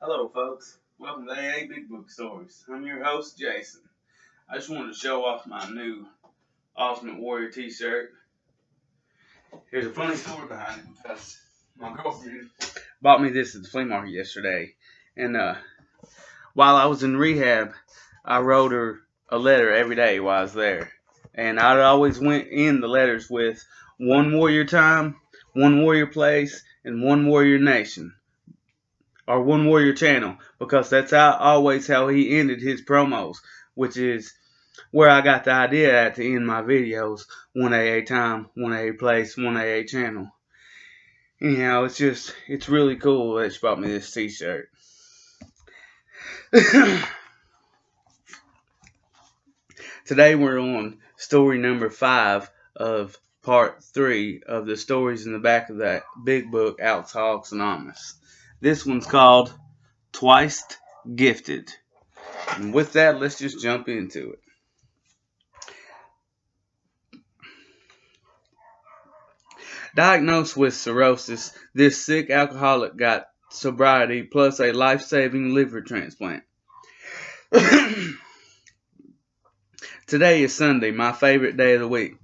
Hello, folks. Welcome to AA Big Book Stories. I'm your host, Jason. I just wanted to show off my new Ultimate Warrior t-shirt. Here's a funny story behind it because my girlfriend bought me this at the flea market yesterday. And while I was in rehab, I wrote her a letter every day while I was there. And I always went in the letters with one warrior time, one warrior place, and one warrior nation. Or One Warrior Channel, because that's always how he ended his promos, which is where I got the idea at to end my videos. 1AA time, 1AA place, 1AA channel. Anyhow, it's really cool that she bought me this t-shirt. Today we're on story number 5 of part 3 of the stories in the back of that big book, Alcoholics Anonymous. This one's called Twice Gifted. And with that, let's just jump into it. Diagnosed with cirrhosis, this sick alcoholic got sobriety plus a life-saving liver transplant. Today is Sunday, my favorite day of the week.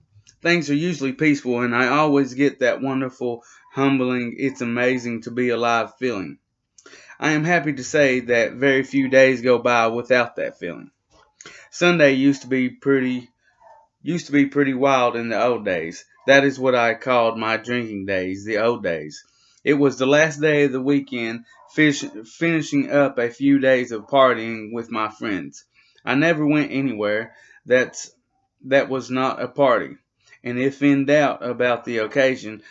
Things are usually peaceful, and I always get that wonderful, humbling, it's amazing to be alive feeling. I am happy to say that very few days go by without that feeling. Sunday used to be pretty wild in the old days. That is what I called my drinking days, the old days. It was the last day of the weekend, finishing up a few days of partying with my friends. I never went anywhere that was not a party, and if in doubt about the occasion,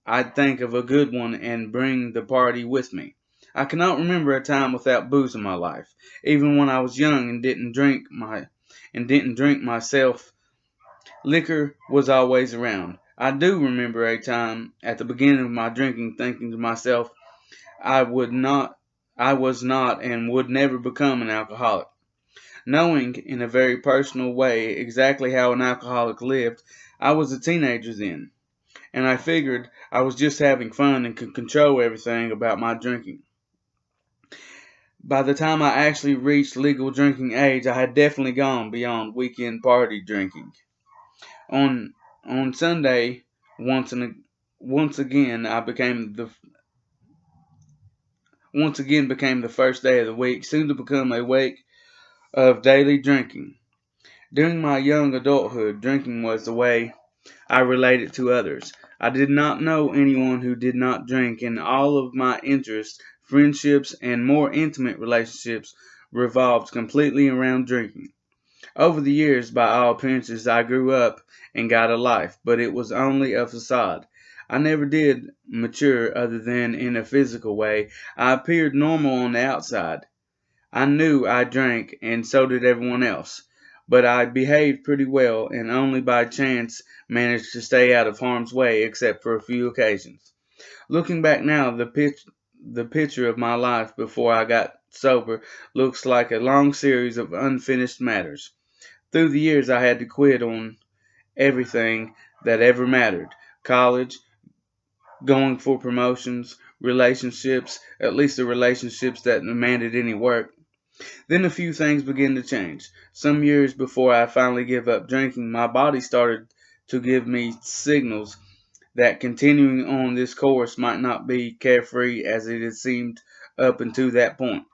I'd think of a good one and bring the party with me. I cannot remember a time without booze in my life, even when I was young and didn't drink myself. Liquor was always around. I do remember a time at the beginning of my drinking thinking to myself, I was not and would never become an alcoholic. Knowing in a very personal way exactly how an alcoholic lived, I was a teenager then, and I figured I was just having fun and could control everything about my drinking. By the time I actually reached legal drinking age, I had definitely gone beyond weekend party drinking. On Sunday, once again became the first day of the week, soon to become a week of daily drinking. During my young adulthood, drinking was the way I related to others. I did not know anyone who did not drink, and all of my interests, friendships, and more intimate relationships revolved completely around drinking. Over the years, by all appearances, I grew up and got a life, but it was only a facade. I never did mature other than in a physical way. I appeared normal on the outside. I knew I drank, and so did everyone else, but I behaved pretty well and only by chance managed to stay out of harm's way except for a few occasions. Looking back now, the picture of my life before I got sober looks like a long series of unfinished matters. Through the years, I had to quit on everything that ever mattered: college, going for promotions, relationships, at least the relationships that demanded any work. Then a few things began to change. Some years before I finally gave up drinking, my body started to give me signals that continuing on this course might not be carefree as it had seemed up until that point.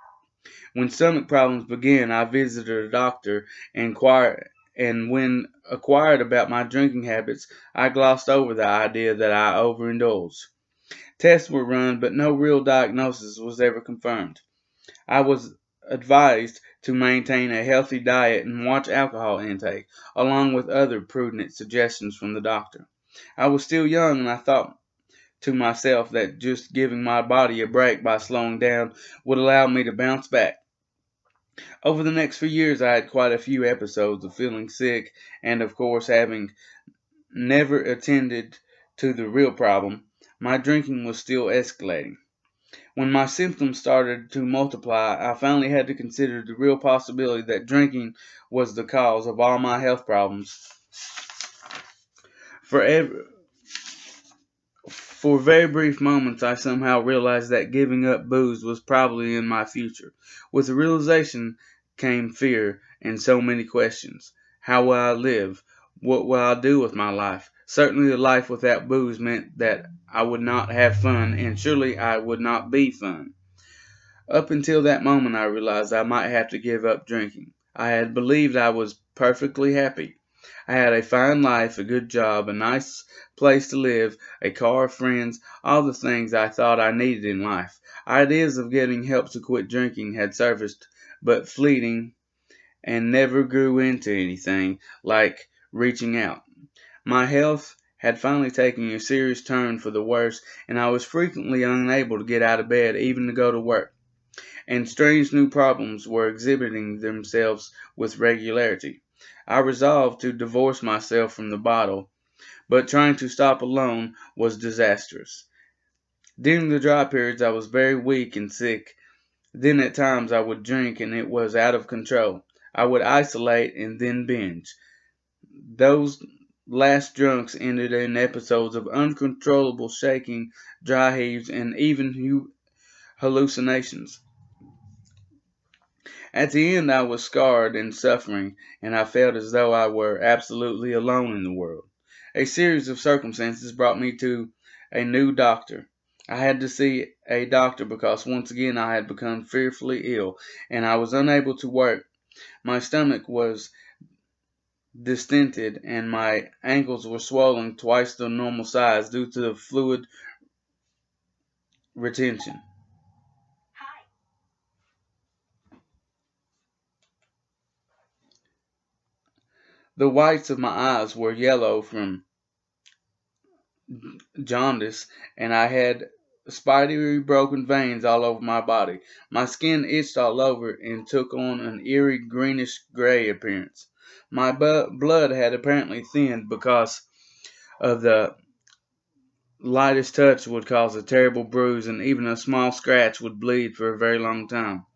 When stomach problems began, I visited a doctor and when inquired about my drinking habits, I glossed over the idea that I overindulged. Tests were run, but no real diagnosis was ever confirmed. I was advised to maintain a healthy diet and watch alcohol intake, along with other prudent suggestions from the doctor. I was still young, and I thought to myself that just giving my body a break by slowing down would allow me to bounce back. Over the next few years, I had quite a few episodes of feeling sick, and of course, having never attended to the real problem, my drinking was still escalating. When my symptoms started to multiply, I finally had to consider the real possibility that drinking was the cause of all my health problems. For For very brief moments, I somehow realized that giving up booze was probably in my future. With the realization came fear and so many questions. How will I live? What will I do with my life? Certainly, a life without booze meant that I would not have fun, and surely I would not be fun. Up until that moment, I realized I might have to give up drinking. I had believed I was perfectly happy. I had a fine life, a good job, a nice place to live, a car, friends, all the things I thought I needed in life. Ideas of getting help to quit drinking had surfaced, but fleeting, and never grew into anything like reaching out. My health had finally taken a serious turn for the worse, and I was frequently unable to get out of bed, even to go to work. And strange new problems were exhibiting themselves with regularity. I resolved to divorce myself from the bottle, but trying to stop alone was disastrous. During the dry periods, I was very weak and sick. Then at times I would drink and it was out of control. I would isolate and then binge. Those last drunks ended in episodes of uncontrollable shaking, dry heaves, and even hallucinations. At the end, I was scarred and suffering, and I felt as though I were absolutely alone in the world. A series of circumstances brought me to a new doctor. I had to see a doctor because once again I had become fearfully ill, and I was unable to work. My stomach was distended, and my ankles were swollen twice the normal size due to the fluid retention. The whites of my eyes were yellow from jaundice, and I had spidery broken veins all over my body. My skin itched all over and took on an eerie greenish gray appearance. My blood had apparently thinned because of the lightest touch would cause a terrible bruise, and even a small scratch would bleed for a very long time.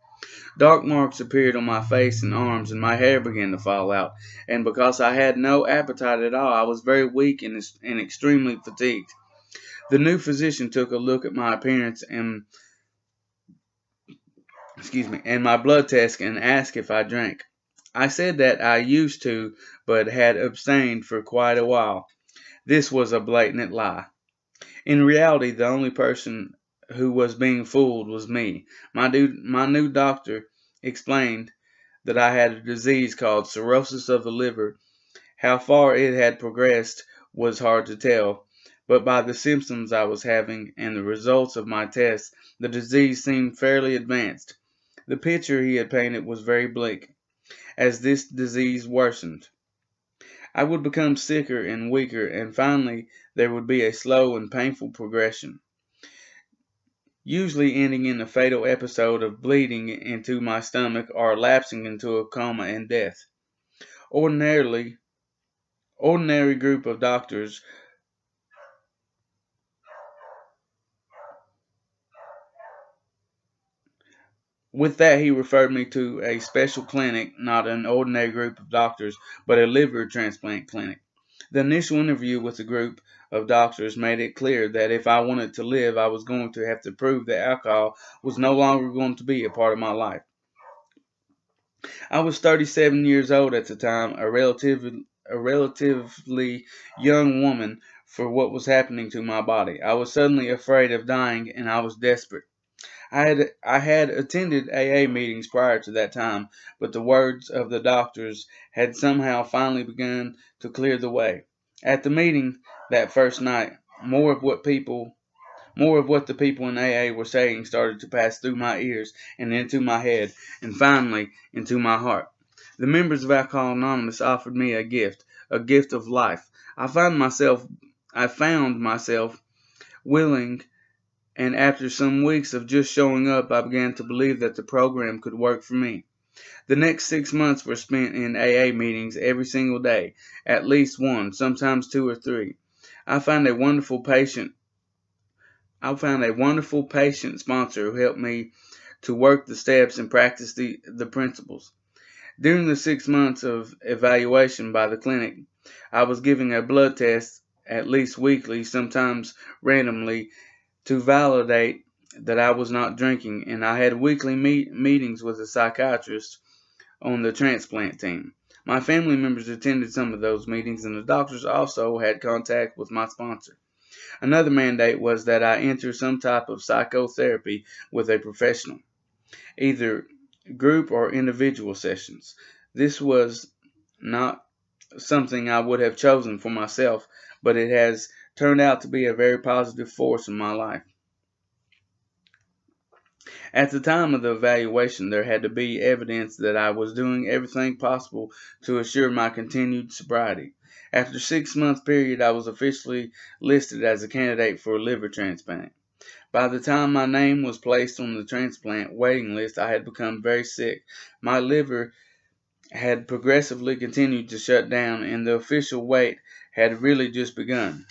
Dark marks appeared on my face and arms, and my hair began to fall out. And because I had no appetite at all, I was very weak and extremely fatigued. The new physician took a look at my appearance and my blood test and asked if I drank. I said that I used to, but had abstained for quite a while. This was a blatant lie. In reality, the only person who was being fooled was me. My new doctor explained that I had a disease called cirrhosis of the liver. How far it had progressed was hard to tell, but by the symptoms I was having and the results of my tests, the disease seemed fairly advanced. The picture he had painted was very bleak. As this disease worsened, I would become sicker and weaker, and finally there would be a slow and painful progression, usually ending in a fatal episode of bleeding into my stomach or lapsing into a coma and death. Ordinary group of doctors. With that, he referred me to a special clinic, not an ordinary group of doctors, but a liver transplant clinic. The initial interview with the group of doctors made it clear that if I wanted to live, I was going to have to prove that alcohol was no longer going to be a part of my life. I was 37 years old at the time, a relatively young woman for what was happening to my body. I was suddenly afraid of dying, and I was desperate. I had attended AA meetings prior to that time, but the words of the doctors had somehow finally begun to clear the way. At the meeting that first night, more of what the people in AA were saying started to pass through my ears and into my head, and finally into my heart. The members of Alcoholics Anonymous offered me a gift of life. I found myself willing, and after some weeks of just showing up, I began to believe that the program could work for me. The next 6 months were spent in AA meetings every single day, at least one, sometimes two or three. I found a wonderful patient sponsor who helped me to work the steps and practice the principles. During the 6 months of evaluation by the clinic, I was given a blood test at least weekly, sometimes randomly, to validate that I was not drinking, and I had weekly meetings with a psychiatrist on the transplant team. My family members attended some of those meetings, and the doctors also had contact with my sponsor. Another mandate was that I enter some type of psychotherapy with a professional, either group or individual sessions. This was not something I would have chosen for myself, but it has turned out to be a very positive force in my life. At the time of the evaluation, there had to be evidence that I was doing everything possible to assure my continued sobriety. After a 6-month period, I was officially listed as a candidate for a liver transplant. By the time my name was placed on the transplant waiting list, I had become very sick. My liver had progressively continued to shut down, and the official wait had really just begun.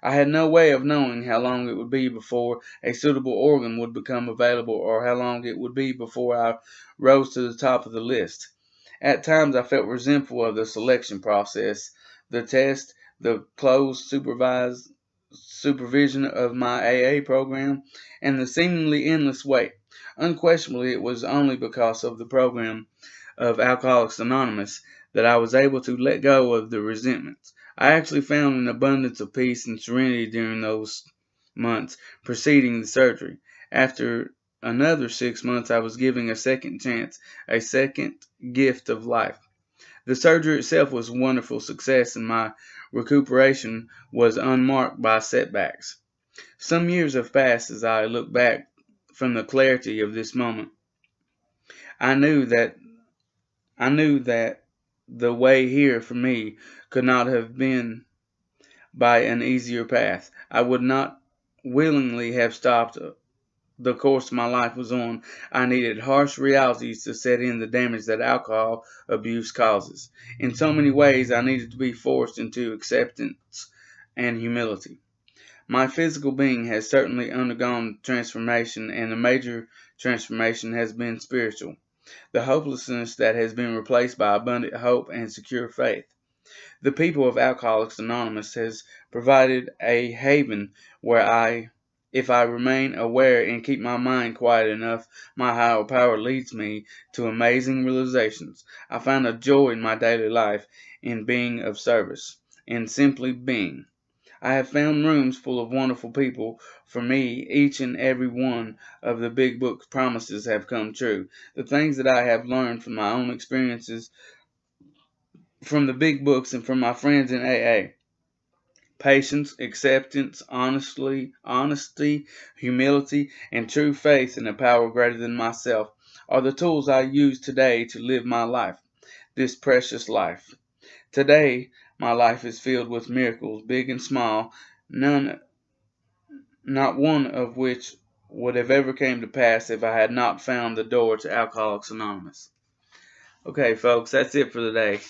I had no way of knowing how long it would be before a suitable organ would become available, or how long it would be before I rose to the top of the list. At times I felt resentful of the selection process, the test, the close supervision of my AA program, and the seemingly endless wait. Unquestionably, it was only because of the program of Alcoholics Anonymous that I was able to let go of the resentments. I actually found an abundance of peace and serenity during those months preceding the surgery. After another 6 months, I was given a second chance, a second gift of life. The surgery itself was a wonderful success, and my recuperation was unmarked by setbacks. Some years have passed as I look back from the clarity of this moment. I knew that the way here for me could not have been by an easier path. I would not willingly have stopped the course my life was on. I needed harsh realities to set in the damage that alcohol abuse causes. In so many ways, I needed to be forced into acceptance and humility. My physical being has certainly undergone transformation, and a major transformation has been spiritual. The hopelessness that has been replaced by abundant hope and secure faith. The people of Alcoholics Anonymous has provided a haven where if I remain aware and keep my mind quiet enough, my higher power leads me to amazing realizations. I find a joy in my daily life in being of service, in simply being. I have found rooms full of wonderful people. For me, each and every one of the Big Book's promises have come true. The things that I have learned from my own experiences, from the big books, and from my friends in AA. Patience, acceptance, honesty, humility, and true faith in a power greater than myself are the tools I use today to live my life, this precious life. Today, my life is filled with miracles, big and small, not one of which would have ever came to pass if I had not found the door to Alcoholics Anonymous. Okay, folks, that's it for today.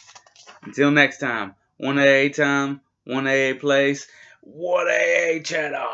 Until next time, one AA time, one AA place, one AA channel.